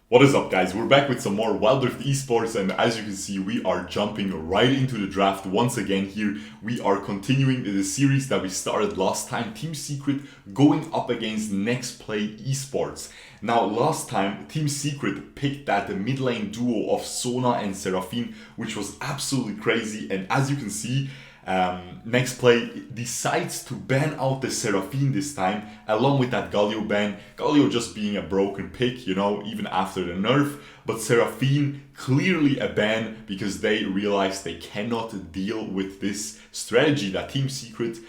What is up, guys? We're back with some more Rift Esports, and as you can see, we are jumping right into the draft once again here. We are continuing the series that we started last time, Team Secret going up against Next Play Esports. Now, last time, Team Secret picked that mid lane duo of Sona and Seraphine, which was absolutely crazy, and as you can see, Next Play decides to ban out the Seraphine this time, along with that Galio ban. Galio just being a broken pick, you know, even after the nerf. But Seraphine, clearly a ban because they realized they cannot deal with this strategy that Team Secret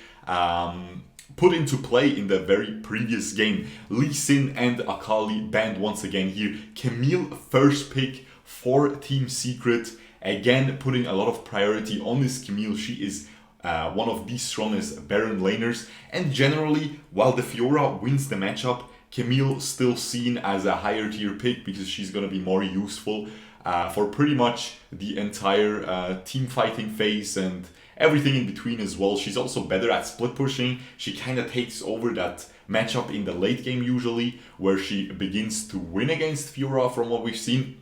put into play in the very previous game. Lee Sin and Akali banned once again here. Camille, first pick for Team Secret. Again, putting a lot of priority on this Camille. She is one of the strongest Baron laners. And generally, while the Fiora wins the matchup, Camille still seen as a higher tier pick because she's going to be more useful for pretty much the entire team fighting phase and everything in between as well. She's also better at split pushing. She kind of takes over that matchup in the late game usually, where she begins to win against Fiora from what we've seen.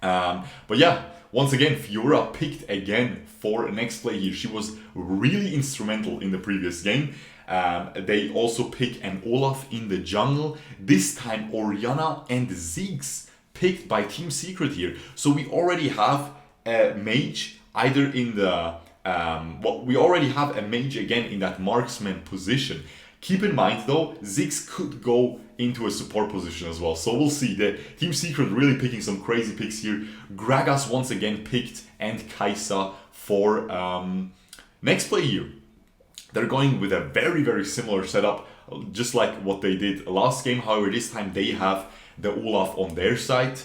But yeah, once again, Fiora picked again for Next Play here. She was really instrumental in the previous game. They also pick an Olaf in the jungle. This time, Orianna and Ziggs picked by Team Secret here. So we already have a mage either in the... we already have a mage again in that marksman position. Keep in mind though, Ziggs could go into a support position as well. So we'll see. The Team Secret really picking some crazy picks here. Gragas once again picked and Kai'Sa for Next Play here. They're going with a very, very similar setup, just like what they did last game. However, this time they have the Olaf on their side.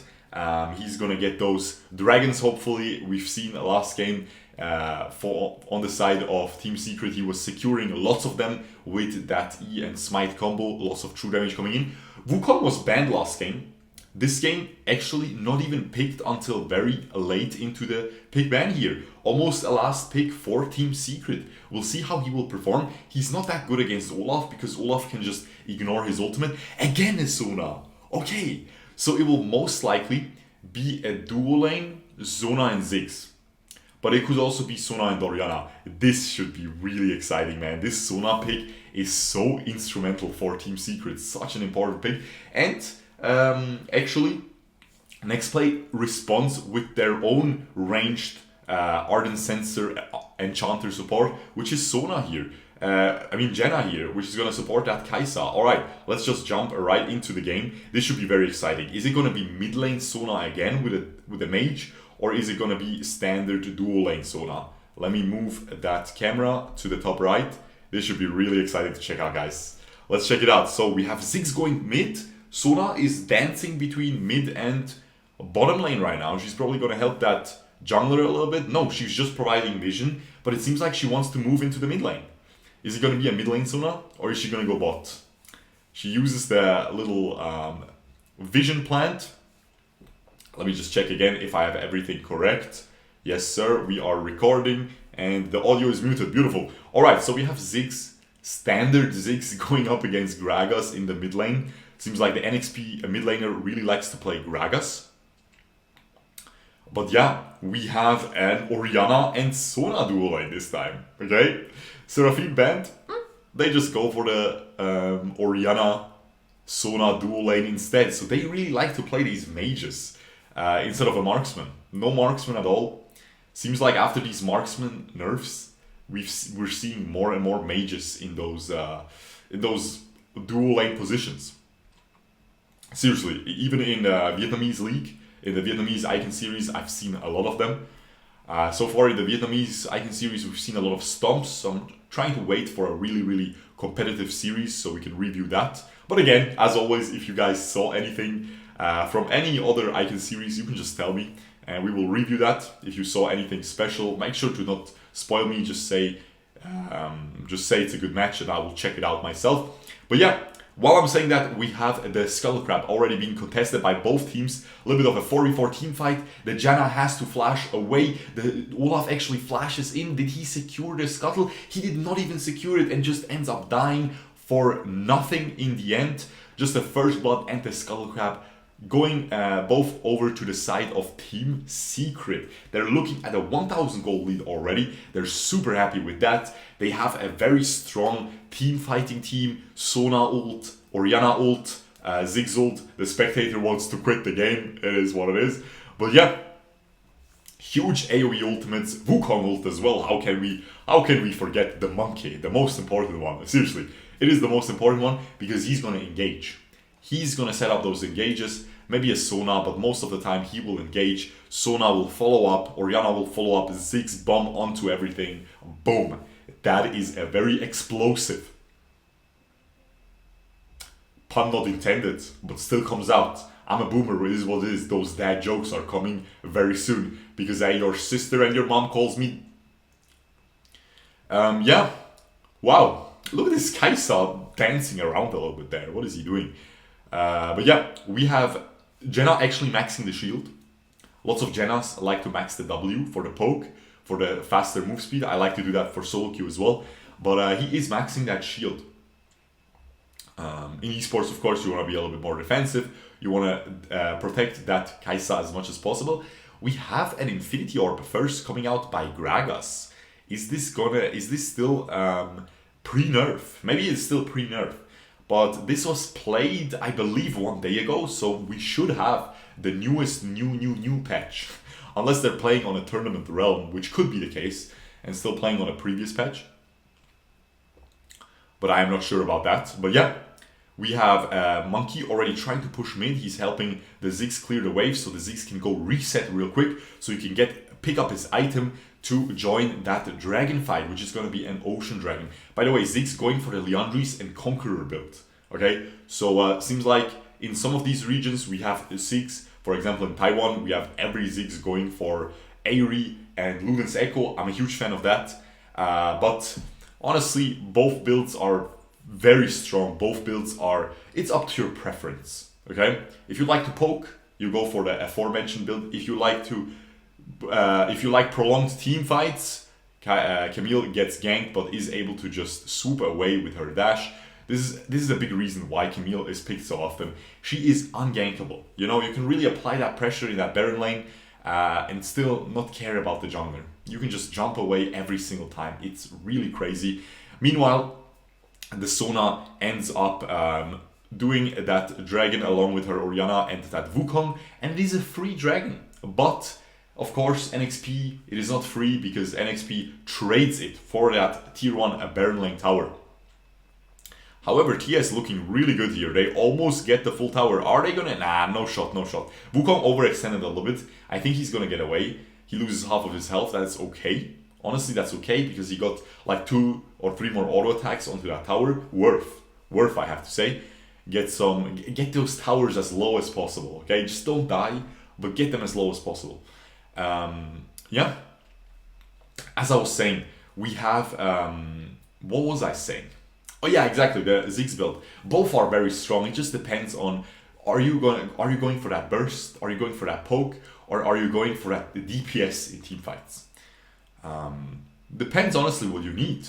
He's gonna get those dragons, hopefully. We've seen last game on the side of Team Secret, he was securing lots of them with that E and Smite combo, lots of true damage coming in. Wukong was banned last game. This game actually not even picked until very late into the pick ban here. Almost a last pick for Team Secret. We'll see how he will perform. He's not that good against Olaf because Olaf can just ignore his ultimate. Again is Sona. Okay, so it will most likely be a duo lane, Sona and Ziggs. But it could also be Sona and Orianna. This should be really exciting, man. This Sona pick is so instrumental for Team Secret. Such an important pick. And actually, Next Play responds with their own ranged Ardent Sensor Enchanter support, which is Sona here. Janna here, which is going to support that Kai'Sa. Alright, let's just jump right into the game. This should be very exciting. Is it going to be mid lane Sona again with a mage? Or is it going to be standard dual lane Sona? Let me move that camera to the top right. This should be really exciting to check out, guys. Let's check it out. So we have Ziggs going mid. Sona is dancing between mid and bottom lane right now. She's probably going to help that jungler a little bit. No, she's just providing vision. But it seems like she wants to move into the mid lane. Is it going to be a mid lane Sona? Or is she going to go bot? She uses the little vision plant. Let me just check again if I have everything correct. Yes, sir, we are recording and the audio is muted. Beautiful. Alright, so we have Ziggs, standard Ziggs going up against Gragas in the mid lane. Seems like the NXP mid laner really likes to play Gragas. But yeah, we have an Orianna and Sona duo lane this time. Okay? Seraphine banned. They just go for the Orianna Sona duo lane instead. So they really like to play these mages. Instead of a marksman. No marksman at all. Seems like after these marksman nerfs, we're seeing more and more mages in those dual lane positions. Seriously, even in the Vietnamese league, in the Vietnamese Icon series, I've seen a lot of them. So far in the Vietnamese Icon series, we've seen a lot of stomps. So I'm trying to wait for a really, really competitive series so we can review that. But again, as always, if you guys saw anything from any other Icon series, you can just tell me and we will review that. If you saw anything special, make sure to not spoil me, just say it's a good match and I will check it out myself. But yeah, while I'm saying that, we have the Skull Crab already being contested by both teams. A little bit of a 4v4 team fight. The Janna has to flash away. The Olaf actually flashes in. Did he secure the Scuttle? He did not even secure it and just ends up dying for nothing in the end. Just the first blood and the Skull Crab going both over to the side of Team Secret. They're looking at a 1000 gold lead already. They're super happy with that. They have a very strong team fighting team. Sona ult, Orianna ult, Ziggs ult. The spectator wants to quit the game. It is what it is. But yeah, huge AoE ultimates. Wukong ult as well. How can we forget the monkey, the most important one? Seriously, it is the most important one because he's gonna engage. He's gonna set up those engages. Maybe a Sona, but most of the time he will engage. Sona will follow up. Orianna will follow up. Ziggs bomb onto everything. Boom. That is a very explosive. Pun not intended, but still comes out. I'm a boomer, it is what it is. Those dad jokes are coming very soon. Because your sister and your mom calls me. Yeah. Wow. Look at this Kai'Sa dancing around a little bit there. What is he doing? But yeah, we have Janna actually maxing the shield. Lots of Jannas like to max the W for the poke, for the faster move speed. I like to do that for solo queue as well. But he is maxing that shield. In esports, of course, you want to be a little bit more defensive. You want to protect that Kai'Sa as much as possible. We have an Infinity Orb first coming out by Gragas. Is this still pre-nerf? Maybe it's still pre-nerf. But this was played, I believe, 1 day ago. So we should have the newest new patch. Unless they're playing on a tournament realm, which could be the case. And still playing on a previous patch. But I am not sure about that. But yeah. We have Monkey already trying to push mid. He's helping the Ziggs clear the wave so the Ziggs can go reset real quick. So he can pick up his item to join that dragon fight, which is going to be an ocean dragon. By the way, Ziggs going for the Liandry's and Conqueror build. Okay, so seems like in some of these regions we have Ziggs. For example, in Taiwan, we have every Ziggs going for Aerie and Luden's Echo. I'm a huge fan of that. But honestly, both builds are very strong. Both builds are, it's up to your preference. Okay, if you like to poke, you go for the aforementioned build. If you like prolonged team fights, Camille gets ganked but is able to just swoop away with her dash. This is a big reason why Camille is picked so often. She is ungankable. You know, you can really apply that pressure in that Baron lane and still not care about the jungler. You can just jump away every single time. It's really crazy. Meanwhile, the Sona ends up doing that dragon along with her Orianna and that Wukong, and it is a free dragon. But of course, NXP, it is not free because NXP trades it for that tier 1 Baron lane tower. However, Tia is looking really good here. They almost get the full tower. Are they gonna? Nah, no shot. Wukong overextended a little bit. I think he's gonna get away. He loses half of his health. That's okay. Honestly, that's okay because he got like 2 or 3 more auto attacks onto that tower. Worth, I have to say. Get those towers as low as possible. Okay, just don't die, but get them as low as possible. Yeah. As I was saying, we have what was I saying? Oh yeah, exactly. The Ziggs build. Both are very strong. It just depends on are you going for that burst? Are you going for that poke? Or are you going for that DPS in team fights? Depends honestly what you need.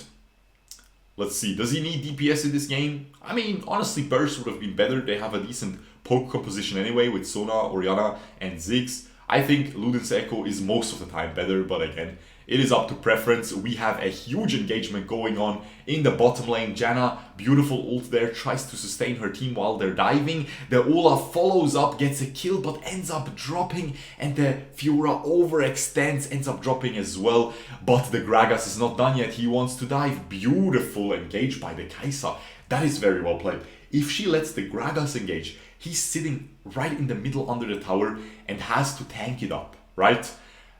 Let's see, does he need DPS in this game? I mean, honestly, burst would have been better. They have a decent poke composition anyway with Sona, Orianna, and Ziggs. I think Luden's Echo is most of the time better, but again, it is up to preference. We have a huge engagement going on in the bottom lane. Janna, beautiful ult there, tries to sustain her team while they're diving. The Olaf follows up, gets a kill, but ends up dropping. And the Fiora overextends, ends up dropping as well. But the Gragas is not done yet. He wants to dive. Beautiful engage by the Kai'Sa. That is very well played. If she lets the Gragas engage, he's sitting right in the middle under the tower and has to tank it up, right?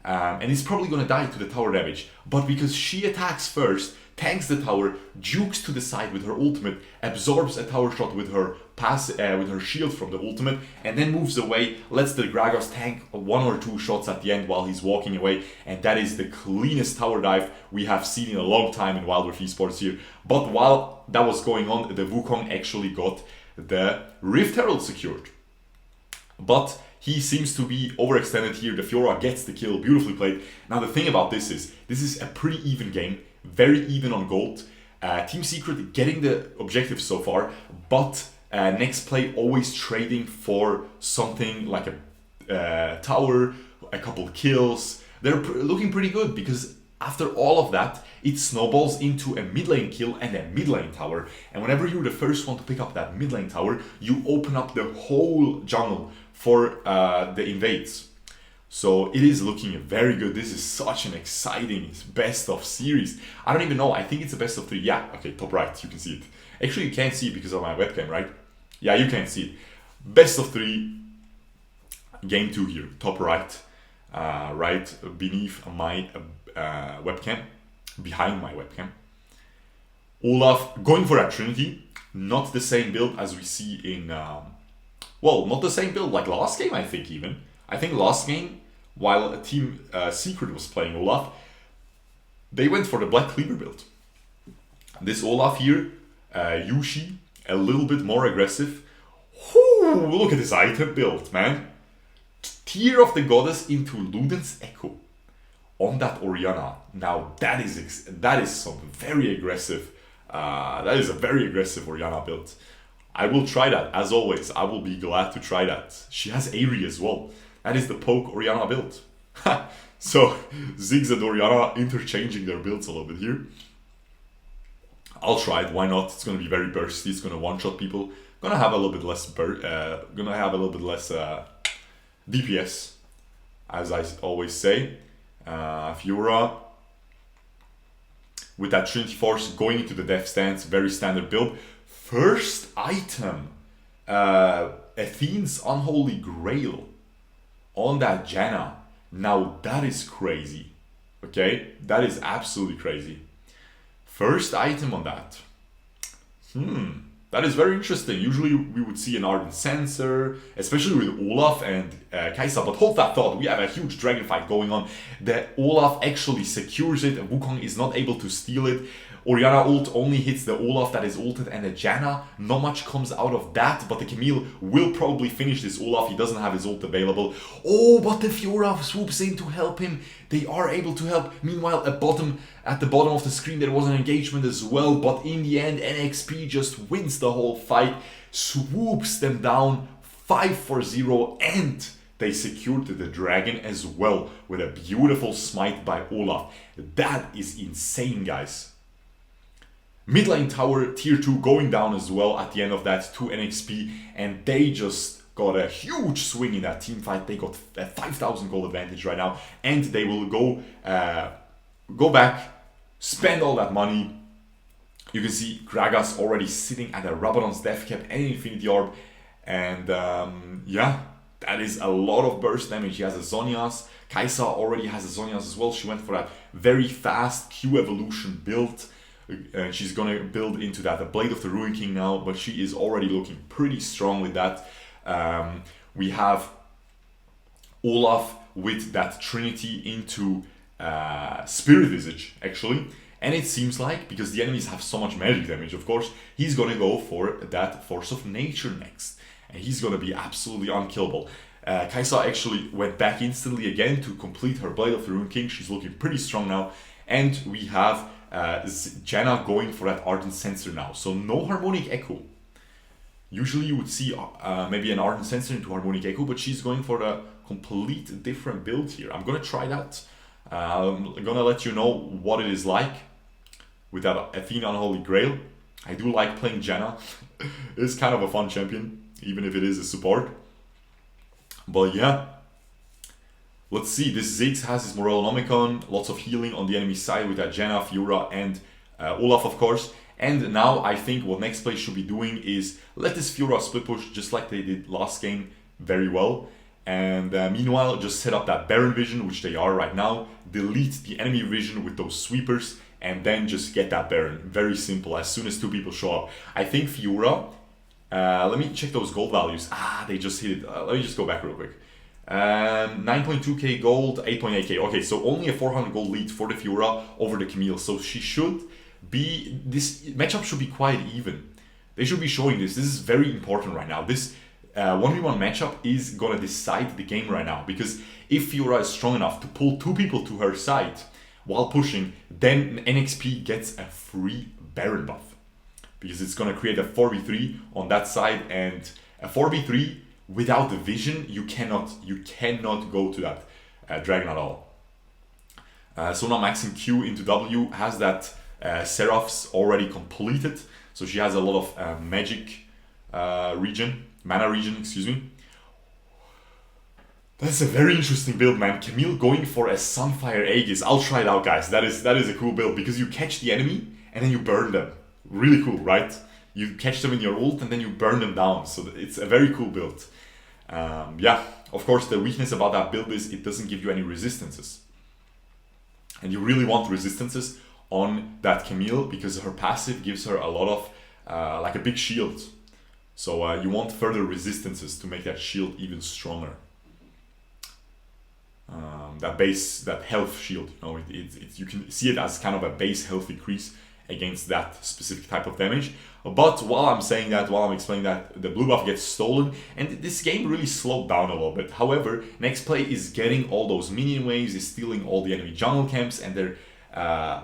And he's probably gonna die to the tower damage. But because she attacks first, tanks the tower, jukes to the side with her ultimate, absorbs a tower shot with her with her shield from the ultimate, and then moves away, lets the Gragas tank 1 or 2 shots at the end while he's walking away, and that is the cleanest tower dive we have seen in a long time in Rift Esports here. But while that was going on, the Wukong actually got the Rift Herald secured. But he seems to be overextended here. The Fiora gets the kill, beautifully played. Now the thing about this is a pretty even game, very even on gold. Team Secret getting the objectives so far, but next play always trading for something like a tower, a couple kills. They're looking pretty good because after all of that, it snowballs into a mid lane kill and a mid lane tower. And whenever you're the first one to pick up that mid lane tower, you open up the whole jungle for the invades. So it is looking very good. This is such an exciting best of series. I don't even know. I think it's a best of 3. Yeah, okay, top right, you can see it. Actually, you can't see it because of my webcam, right? Yeah, you can see it. Best of 3, game 2 here, top right, right beneath my webcam, behind my webcam. Olaf going for that Trinity, not the same build as we see in, well, not the same build like last game, I think even. I think last game, while Team Secret was playing Olaf, they went for the Black Cleaver build. This Olaf here, Yushi, a little bit more aggressive. Whoo, look at this item build, man. Tear of the Goddess into Luden's Echo on that Orianna. Now that is some very aggressive, that is a very aggressive Orianna build. I will try that, as always. I will be glad to try that. She has Aerie as well. That is the poke Orianna build. So Ziggs and Orianna interchanging their builds a little bit here. I'll try it. Why not? It's gonna be very bursty. It's gonna one-shot people. Gonna have a little bit less. DPS, as I always say. Fiora with that Trinity Force going into the death stance. Very standard build. First item, Athene's Unholy Grail on that Janna. Now that is crazy. Okay, that is absolutely crazy. First item on that. That is very interesting. Usually we would see an Ardent Censer, especially with Olaf and Kai'Sa, but hold that thought, we have a huge dragon fight going on. The Olaf actually secures it, Wukong is not able to steal it. Orianna ult only hits the Olaf that is ulted and the Janna. Not much comes out of that, but the Camille will probably finish this Olaf. He doesn't have his ult available. Oh, but the Fiora swoops in to help him. They are able to help. Meanwhile, at the bottom of the screen, there was an engagement as well, but in the end, NXP just wins the whole fight, swoops them down 5-0, and they secured the dragon as well with a beautiful smite by Olaf. That is insane, guys. Mid lane tower tier 2 going down as well at the end of that to NXP, and they just got a huge swing in that team fight. They got a 5,000 gold advantage right now, and they will go back, spend all that money. You can see Gragas already sitting at a Rabadon's Death Cap and Infinity Orb, and yeah, that is a lot of burst damage. He has a Zhonya's. Kai'Sa already has a Zhonya's as well. She went for that very fast Q evolution build. She's gonna build into that, the Blade of the Ruin King now, but she is already looking pretty strong with that. We have Olaf with that Trinity into Spirit Visage, actually. And it seems like, because the enemies have so much magic damage, of course, he's gonna go for that Force of Nature next. And he's gonna be absolutely unkillable. Kai'Sa actually went back instantly again to complete her Blade of the Ruin King. She's looking pretty strong now. And we have Janna going for that Ardent Censer now. So no Harmonic Echo. Usually you would see maybe an Ardent Censer into Harmonic Echo, but she's going for a complete different build here. I'm gonna try that. I'm gonna let you know what it is like with that Athene Unholy Grail. I do like playing Janna. It's kind of a fun champion, even if it is a support. But yeah, let's see. This Ziggs has his Morellonomicon, lots of healing on the enemy side with that Janna, Fiora, and Olaf, of course. And now I think what next play should be doing is let this Fiora split push just like they did last game very well. And meanwhile, just set up that Baron vision, which they are right now. Delete the enemy vision with those sweepers, and then just get that Baron. Very simple, as soon as 2 people show up. I think Fiora, let me check those gold values. They just hit it. Let me just go back real quick. 9.2k gold, 8.8k. Okay, so only a 400 gold lead for the Fiora over the Camille. So she should be, this matchup should be quite even. They should be showing this. This is very important right now. This 1v1 matchup is gonna decide the game right now, because if Fiora is strong enough to pull 2 people to her side while pushing, then NXP gets a free Baron buff. because it's going to create a 4v3 on that side, and a 4v3 without the vision, you cannot go to that dragon at all. Sona maxing Q into W has that Seraphs already completed, so she has a lot of magic mana regen, excuse me. That's a very interesting build, man. Camille going for a Sunfire Aegis. I'll try it out, guys. That is a cool build, because you catch the enemy and then you burn them. Really cool, right? You catch them in your ult and then you burn them down. So it's a very cool build. Yeah, of course, the weakness about that build is it doesn't give you any resistances. And you really want resistances on that Camille, because her passive gives her a lot of, like a big shield. So you want further resistances to make that shield even stronger. That health shield, you know, you can see it as kind of a base health increase against that specific type of damage. But while I'm saying that, while I'm explaining that, the blue buff gets stolen, and this game really slowed down a little bit. However, next play is getting all those minion waves, is stealing all the enemy jungle camps, and they're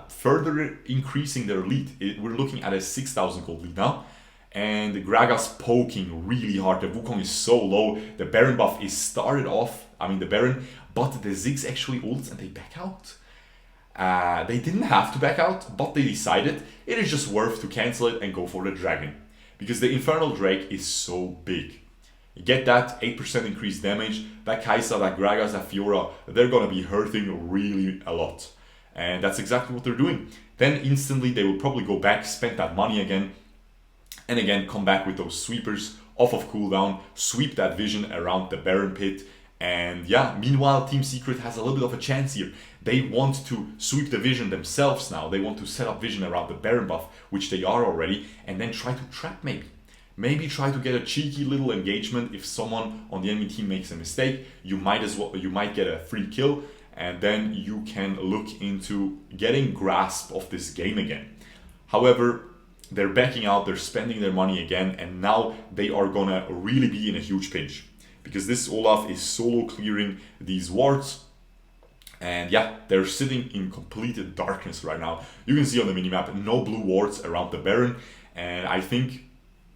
further increasing their lead. We're looking at a 6,000 gold lead now. And Gragas poking really hard. The Wukong is so low. The Baron buff is started off, the Baron, but the Ziggs actually ults and they back out. They didn't have to back out, but they decided it is just worth to cancel it and go for the Dragon. Because the Infernal Drake is so big. You get that 8% increased damage. That Kai'Sa, that Gragas, that Fiora, they're gonna be hurting really a lot. And that's exactly what they're doing. Then instantly they will probably go back, spend that money again, and again come back with those sweepers off of cooldown, sweep that vision around the Baron pit. And yeah, meanwhile Team Secret has a little bit of a chance here. They want to sweep the vision themselves now. They want to set up vision around the Baron buff, which they are already, and then try to trap maybe. Maybe try to get a cheeky little engagement. If someone on the enemy team makes a mistake, you might get a free kill, and then you can look into getting grasp of this game again. However, they're backing out, they're spending their money again, and now they are gonna really be in a huge pinch. Because this Olaf is solo clearing these wards. And yeah, they're sitting in complete darkness right now. You can see on the minimap, no blue wards around the Baron. And I think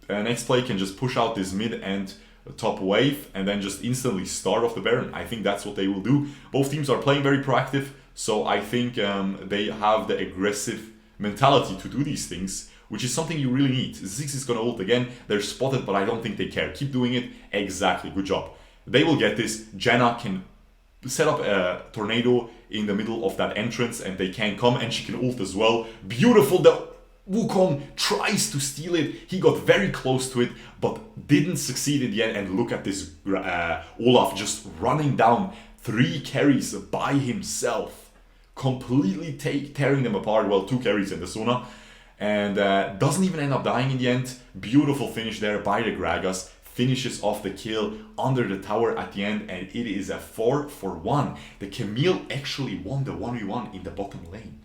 next play can just push out this mid and top wave and then just instantly start off the Baron. I think that's what they will do. Both teams are playing very proactive. So I think they have the aggressive mentality to do these things, which is something you really need. Ziggs is gonna ult again. They're spotted, but I don't think they care. Keep doing it. Exactly. Good job. They will get this. Janna can set up a tornado in the middle of that entrance and they can come, and she can ult as well. Beautiful. The Wukong tries to steal it. He got very close to it, but didn't succeed in the end. And look at this Olaf just running down 3 carries by himself. Completely tearing them apart. Well, 2 carries in the Sona. And doesn't even end up dying in the end. Beautiful finish there by the Gragas. Finishes off the kill under the tower at the end, and it is a 4-for-1. The Camille actually won the 1v1 in the bottom lane.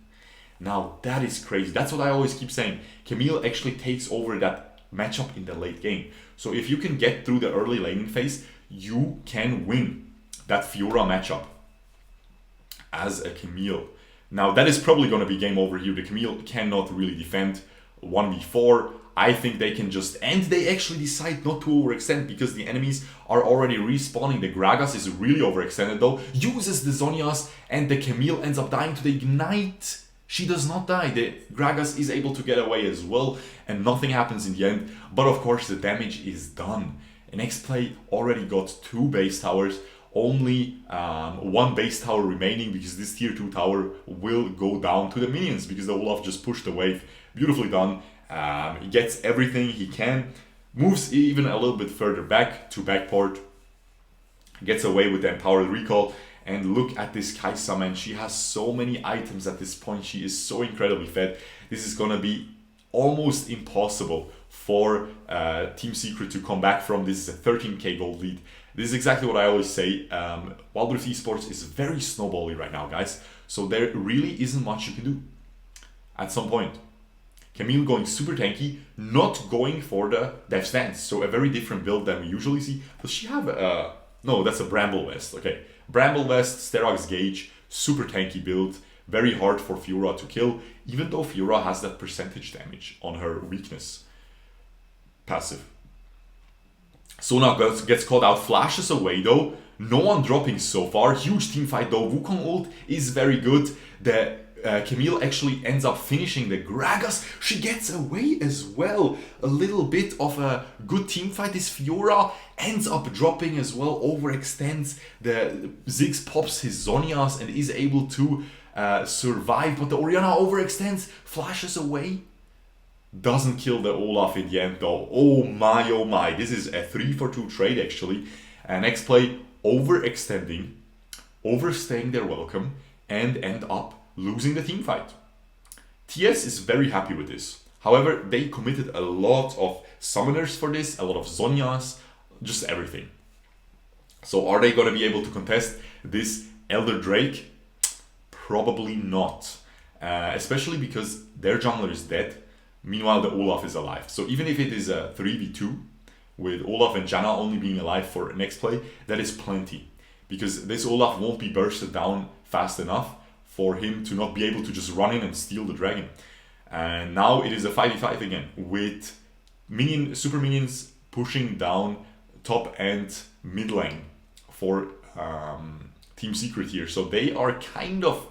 Now that is crazy. That's what I always keep saying. Camille actually takes over that matchup in the late game. So if you can get through the early laning phase, you can win that Fiora matchup as a Camille. Now that is probably going to be game over here. The Camille cannot really defend 1v4. I think they can just, and they actually decide not to overextend because the enemies are already respawning. The Gragas is really overextended though, uses the Zhonya's, and the Camille ends up dying to the Ignite. She does not die. The Gragas is able to get away as well, and nothing happens in the end. But of course the damage is done. The next play already got 2 base towers. Only 1 base tower remaining, because this tier 2 tower will go down to the minions because the Olaf just pushed the wave. Beautifully done. He gets everything he can, moves even a little bit further back to backport, gets away with the empowered recall, and look at this Kai'Sa, man. She has so many items at this point. She is so incredibly fed. This is gonna be almost impossible for Team Secret to come back from. This is a 13k gold lead. This is exactly what I always say. Rift Esports is very snowbally right now, guys. So there really isn't much you can do at some point. Camille going super tanky, not going for the Death Stance. So a very different build than we usually see. Does she have a... No, that's a Bramble Vest. Okay. Bramble Vest, Sterak's Gauge, super tanky build. Very hard for Fiora to kill, even though Fiora has that percentage damage on her weakness. passive. Sona gets caught out, flashes away though. No one dropping so far. Huge team fight though. Wukong ult is very good. The Camille actually ends up finishing the Gragas. She gets away as well. A little bit of a good team fight. This Fiora ends up dropping as well. Overextends. The Ziggs pops his Zhonya's and is able to survive. But the Orianna overextends. Flashes away. Doesn't kill the Olaf in the end though. Oh my. This is a 3-for-2 trade actually. Next play, overextending, overstaying their welcome, and end up losing the team fight. TS is very happy with this. However, they committed a lot of summoners for this, a lot of Zhonya's, just everything. So are they going to be able to contest this Elder Drake? Probably not. Especially because their jungler is dead. Meanwhile, the Olaf is alive. So even if it is a 3v2, with Olaf and Janna only being alive for next play, that is plenty. Because this Olaf won't be bursted down fast enough for him to not be able to just run in and steal the dragon. And now it is a 5v5 again, with super minions pushing down top and mid lane for Team Secret here. So they are kind of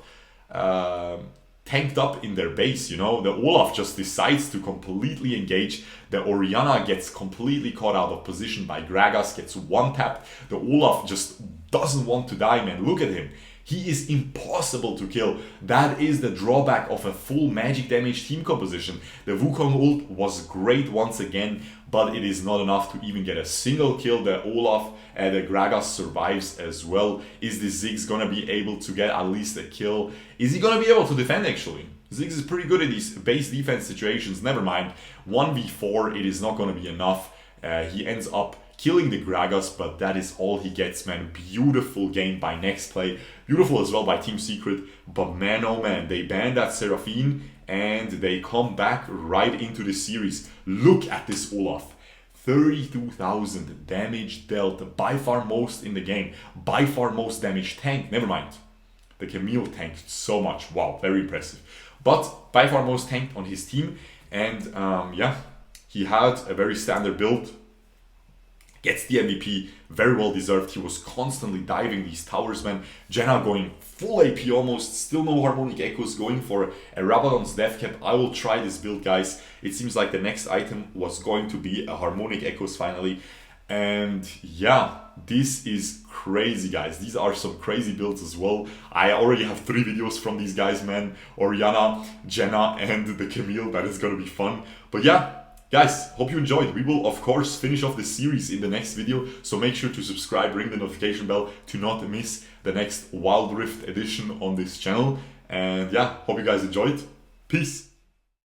tanked up in their base, you know. The Olaf just decides to completely engage. The Orianna gets completely caught out of position by Gragas, gets one tapped. The Olaf just doesn't want to die, man. Look at him. He is impossible to kill. That is the drawback of a full magic damage team composition. The Wukong ult was great once again, but it is not enough to even get a single kill. The Olaf and the Gragas survives as well. Is the Ziggs gonna be able to get at least a kill? Is he gonna be able to defend actually? Ziggs is pretty good in these base defense situations. Never mind. 1v4, it is not gonna be enough. He ends up killing the Gragas, but that is all he gets, man. Beautiful game by next play. Beautiful as well by Team Secret. But man, oh man, they banned that Seraphine and they come back right into the series. Look at this Olaf. 32,000 damage dealt. By far most in the game. By far most damage tanked. Never mind. The Camille tanked so much. Wow, very impressive. But by far most tanked on his team. And yeah, he had a very standard build. Gets the MVP, very well deserved. He was constantly diving these towers, man. Janna going full AP almost, still no Harmonic Echoes, going for a Rabadon's Death Cap. I will try this build, guys. It seems like the next item was going to be a Harmonic Echoes finally. And yeah, this is crazy, guys. These are some crazy builds as well. I already have 3 videos from these guys, man. Orianna, Janna, and the Camille. That is gonna be fun. But yeah, guys, hope you enjoyed. We will, of course, finish off this series in the next video. So make sure to subscribe, ring the notification bell to not miss the next Wild Rift edition on this channel. And yeah, hope you guys enjoyed. Peace.